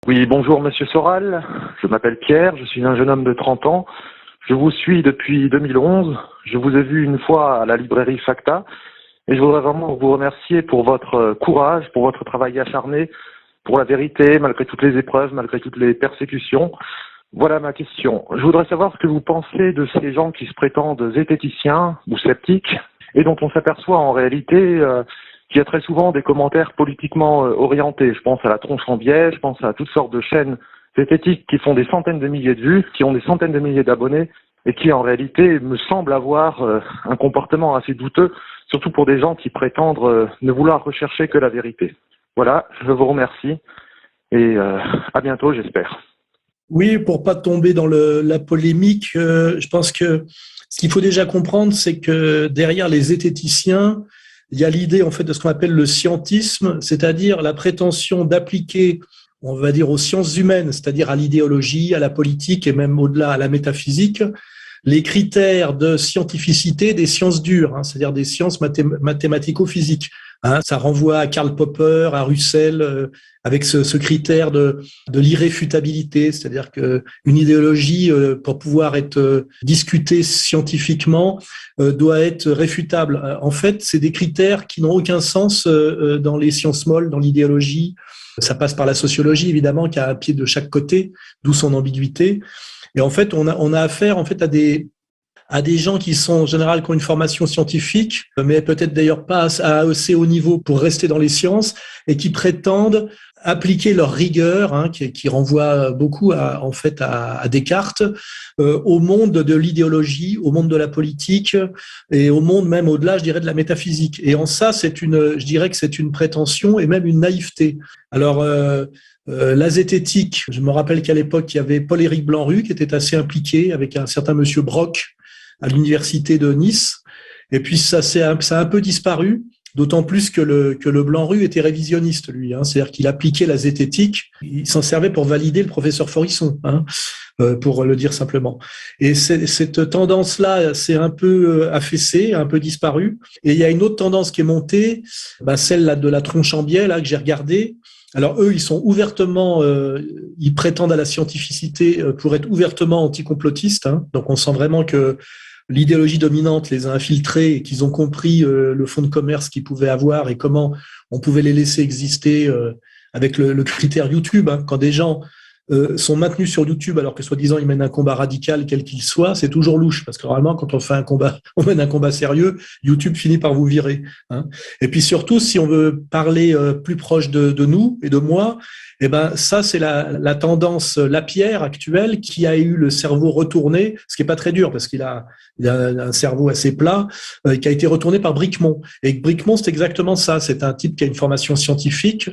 Oui, bonjour Monsieur Soral, je m'appelle Pierre, je suis un jeune homme de 30 ans, je vous suis depuis 2011, je vous ai vu une fois à la librairie Facta et je voudrais vraiment vous remercier pour votre courage, pour votre travail acharné, pour la vérité, malgré toutes les épreuves, malgré toutes les persécutions. Voilà ma question. Je voudrais savoir ce que vous pensez de ces gens qui se prétendent zététiciens ou sceptiques et dont on s'aperçoit en réalité qu'il y a très souvent des commentaires politiquement orientés. Je pense à la tronche en biais, je pense à toutes sortes de chaînes zététiques qui font des centaines de milliers de vues, qui ont des centaines de milliers d'abonnés et qui en réalité me semblent avoir un comportement assez douteux, surtout pour des gens qui prétendent ne vouloir rechercher que la vérité. Voilà, je vous remercie et à bientôt j'espère. Oui, pour pas tomber dans la polémique, je pense que ce qu'il faut déjà comprendre, c'est que derrière les zététiciens, il y a l'idée en fait de ce qu'on appelle le scientisme, c'est-à-dire la prétention d'appliquer, on va dire, aux sciences humaines, c'est-à-dire à l'idéologie, à la politique et même au-delà à la métaphysique, les critères de scientificité des sciences dures, c'est-à-dire des sciences mathématico-physiques. Ça renvoie à Karl Popper, à Russell, avec ce critère de l'irréfutabilité, c'est-à-dire qu'une idéologie, pour pouvoir être discutée scientifiquement, doit être réfutable. En fait, c'est des critères qui n'ont aucun sens dans les sciences molles, dans l'idéologie. Ça passe par la sociologie, évidemment, qui a un pied de chaque côté, d'où son ambiguïté. Et en fait, on a affaire en fait à des gens qui sont en général qui ont une formation scientifique, mais peut-être d'ailleurs pas à assez haut niveau pour rester dans les sciences, et qui prétendent appliquer leur rigueur, qui renvoie beaucoup à Descartes, au monde de l'idéologie, au monde de la politique et au monde même au-delà, je dirais, de la métaphysique. Et en ça, je dirais que c'est une prétention et même une naïveté. Alors, la zététique, je me rappelle qu'à l'époque, il y avait Paul-Éric Blanru qui était assez impliqué avec un certain monsieur Brock à l'université de Nice. Et puis, ça a un peu disparu, d'autant plus que le Blanru était révisionniste, lui. C'est-à-dire qu'il appliquait la zététique, il s'en servait pour valider le professeur Forisson, pour le dire simplement. Et cette tendance-là s'est un peu affaissée, un peu disparue. Et il y a une autre tendance qui est montée, celle là de la tronche en biais, là, que j'ai regardée. Alors eux, ils sont ouvertement, ils prétendent à la scientificité pour être ouvertement anticomplotistes. Donc on sent vraiment que l'idéologie dominante les a infiltrés et qu'ils ont compris le fonds de commerce qu'ils pouvaient avoir et comment on pouvait les laisser exister avec le critère YouTube. Quand des gens sont maintenus sur YouTube alors que soi-disant ils mènent un combat radical quel qu'il soit, c'est toujours louche parce que normalement quand on fait un combat, on mène un combat sérieux, YouTube finit par vous virer. Et puis surtout, si on veut parler plus proche de nous et de moi, ça c'est la tendance Lapierre actuelle qui a eu le cerveau retourné, ce qui est pas très dur parce qu'il a un cerveau assez plat, qui a été retourné par Bricmont. Et Bricmont, c'est exactement ça. C'est un type qui a une formation scientifique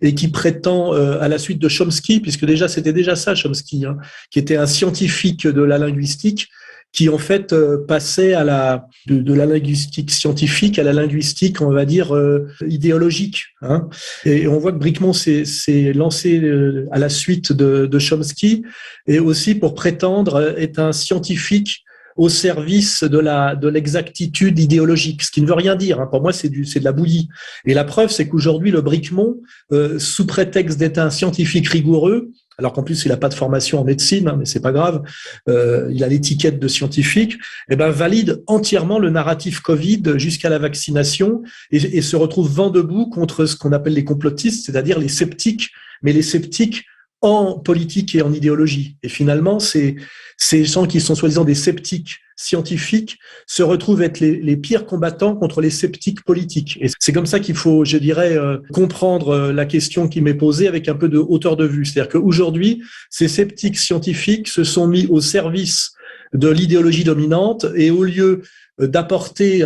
et qui prétend, à la suite de Chomsky, puisque c'était déjà ça, Chomsky, qui était un scientifique de la linguistique, qui en fait passait de la linguistique scientifique à la linguistique, on va dire, idéologique. Et on voit que Bricmont s'est lancé à la suite de Chomsky, et aussi pour prétendre être un scientifique au service de l'exactitude idéologique, ce qui ne veut rien dire. Pour moi, c'est de la bouillie. Et la preuve, c'est qu'aujourd'hui, le Bricmont, sous prétexte d'être un scientifique rigoureux, alors qu'en plus il n'a pas de formation en médecine, mais c'est pas grave, il a l'étiquette de scientifique, valide entièrement le narratif Covid jusqu'à la vaccination et se retrouve vent debout contre ce qu'on appelle les complotistes, c'est-à-dire les sceptiques, mais les sceptiques en politique et en idéologie. Et finalement, ces gens qui sont soi-disant des sceptiques scientifiques se retrouvent être les pires combattants contre les sceptiques politiques. Et c'est comme ça qu'il faut, je dirais, comprendre la question qui m'est posée avec un peu de hauteur de vue. C'est-à-dire qu'aujourd'hui, ces sceptiques scientifiques se sont mis au service de l'idéologie dominante et au lieu d'apporter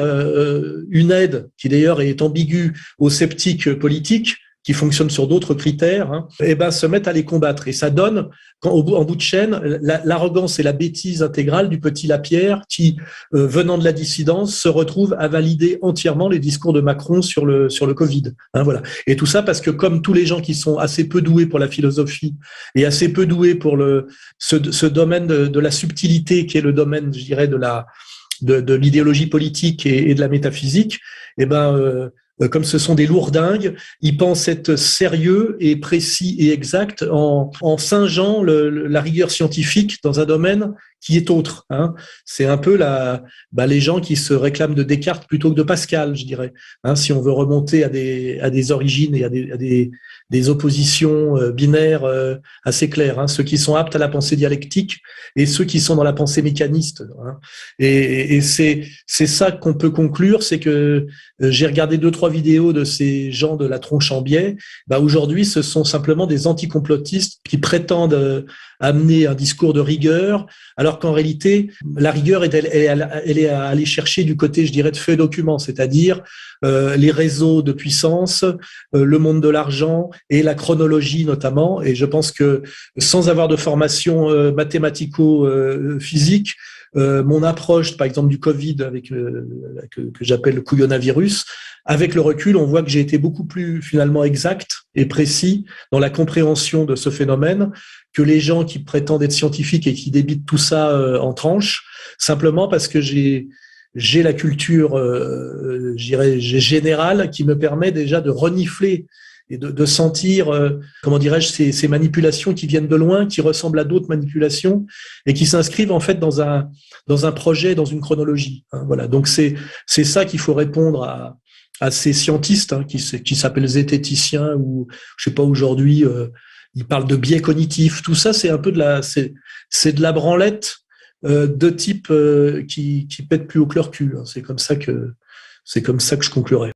une aide, qui d'ailleurs est ambiguë, aux sceptiques politiques, qui fonctionnent sur d'autres critères, se mettent à les combattre. Et ça donne, en bout de chaîne, l'arrogance et la bêtise intégrale du petit Lapierre qui, venant de la dissidence, se retrouve à valider entièrement les discours de Macron sur le Covid. Voilà. Et tout ça parce que comme tous les gens qui sont assez peu doués pour la philosophie et assez peu doués pour ce domaine de la subtilité qui est le domaine, je dirais, de l'idéologie politique et de la métaphysique, comme ce sont des lourdingues, ils pensent être sérieux et précis et exact en singeant la rigueur scientifique dans un domaine qui est autre. Hein. C'est un peu les gens qui se réclament de Descartes plutôt que de Pascal, je dirais. Hein, si on veut remonter à des origines et à des oppositions binaires assez claires. Hein, ceux qui sont aptes à la pensée dialectique et ceux qui sont dans la pensée mécaniste. Hein. Et c'est ça qu'on peut conclure, c'est que j'ai regardé 2-3 vidéos de ces gens de la tronche en biais. Aujourd'hui, ce sont simplement des anticomplotistes qui prétendent amener un discours de rigueur, alors qu'en réalité, la rigueur, elle est à aller chercher du côté, je dirais, de faits documents, c'est-à-dire les réseaux de puissance, le monde de l'argent et la chronologie notamment. Et je pense que sans avoir de formation mathématico-physique, mon approche, par exemple, du Covid avec que j'appelle le couillonavirus, avec le recul, on voit que j'ai été beaucoup plus finalement exact et précis dans la compréhension de ce phénomène que les gens qui prétendent être scientifiques et qui débitent tout ça en tranches, simplement parce que j'ai la culture, générale qui me permet déjà de renifler et de sentir, comment dirais-je, ces manipulations qui viennent de loin, qui ressemblent à d'autres manipulations et qui s'inscrivent en fait dans un projet, dans une chronologie. Hein, voilà. Donc c'est ça qu'il faut répondre à ces scientistes qui s'appellent zététiciens ou je sais pas aujourd'hui. Ils parlent de biais cognitifs. Tout ça, c'est un peu c'est de la branlette de type qui pète plus haut que leur cul. Hein. C'est comme ça que je conclurai.